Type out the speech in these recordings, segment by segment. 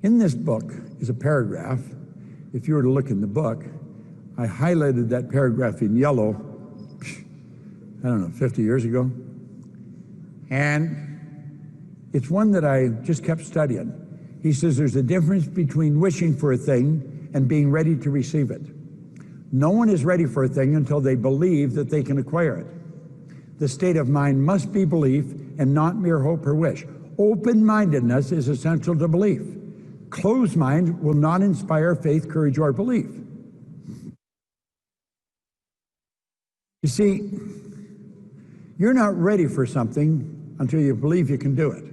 In this book is a paragraph. If you were to look in the book, I highlighted that paragraph in yellow, I don't know, 50 years ago. And it's one that I just kept studying. He says there's a difference between wishing for a thing and being ready to receive it. No one is ready for a thing until they believe that they can acquire it. The state of mind must be belief and not mere hope or wish. Open-mindedness is essential to belief. Closed mind will not inspire faith, courage, or belief. You see, you're not ready for something until you believe you can do it.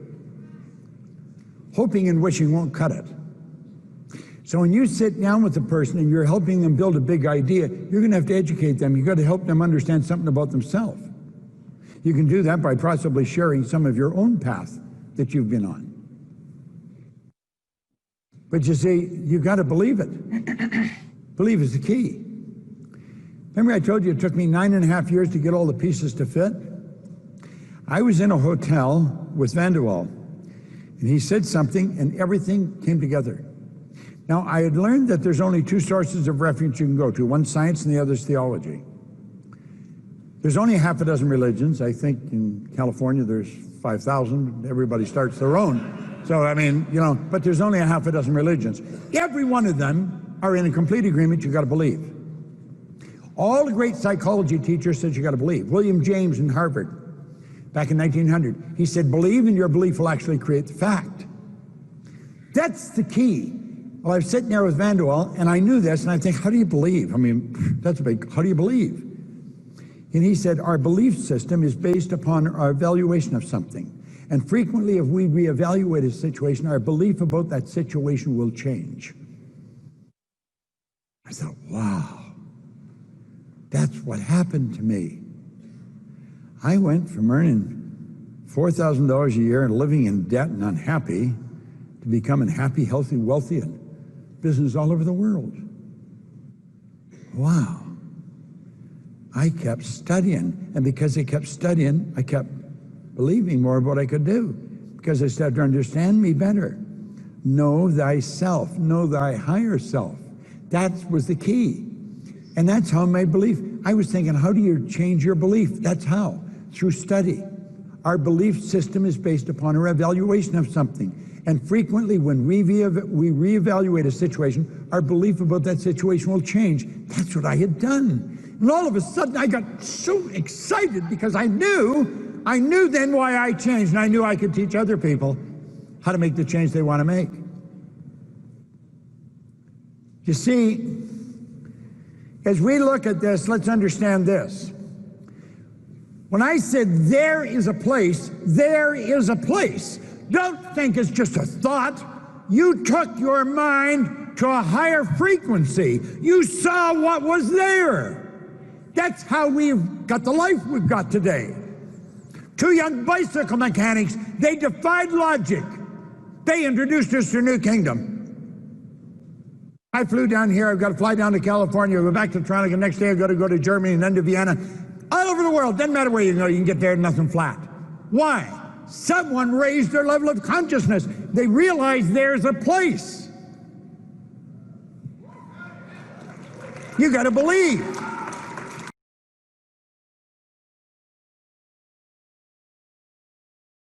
Hoping and wishing won't cut it. So when you sit down with a person and you're helping them build a big idea, you're going to have to educate them. You've got to help them understand something about themselves. You can do that by possibly sharing some of your own path that you've been on. But you see, you've got to believe it. Believe is the key. Remember I told you it took me 9.5 years to get all the pieces to fit? I was in a hotel with Van der Waal, and he said something and everything came together. Now, I had learned that there's only two sources of reference you can go to. One's science and the other's theology. There's only half a dozen religions. I think in California there's 5,000. Everybody starts their own. So, I mean, you know, but there's only a half a dozen religions. Every one of them are in a complete agreement you got to believe. All the great psychology teachers said you got to believe. William James in Harvard, back in 1900, he said, believe and your belief will actually create the fact. That's the key. Well, I was sitting there with Van der Waal, and I knew this, and I think, how do you believe? I mean, that's a big, how do you believe? And he said, our belief system is based upon our evaluation of something. And frequently, if we reevaluate a situation, our belief about that situation will change. I thought, wow, that's what happened to me. I went from earning $4,000 a year and living in debt and unhappy to becoming happy, healthy, wealthy, and business all over the world. Wow. I kept studying, and because I kept studying, I kept believing more of what I could do, because I started to understand me better. Know thyself, know thy higher self. That was the key. And that's how my belief, I was thinking, how do you change your belief? That's how, through study. Our belief system is based upon our evaluation of something. And frequently when we reevaluate a situation, our belief about that situation will change. That's what I had done. And all of a sudden I got so excited because I knew then why I changed, and I knew I could teach other people how to make the change they want to make. You see, as we look at this, let's understand this. When I said there is a place, there is a place. Don't think it's just a thought. You took your mind to a higher frequency. You saw what was there. That's how we've got the life we've got today. Two young bicycle mechanics, they defied logic. They introduced us to a new kingdom. I flew down here, I've got to fly down to California, go back to Toronto, the next day I've got to go to Germany and then to Vienna. All over the world, doesn't matter where you go, you can get there, nothing flat. Why? Someone raised their level of consciousness. They realized there's a place. You got to believe.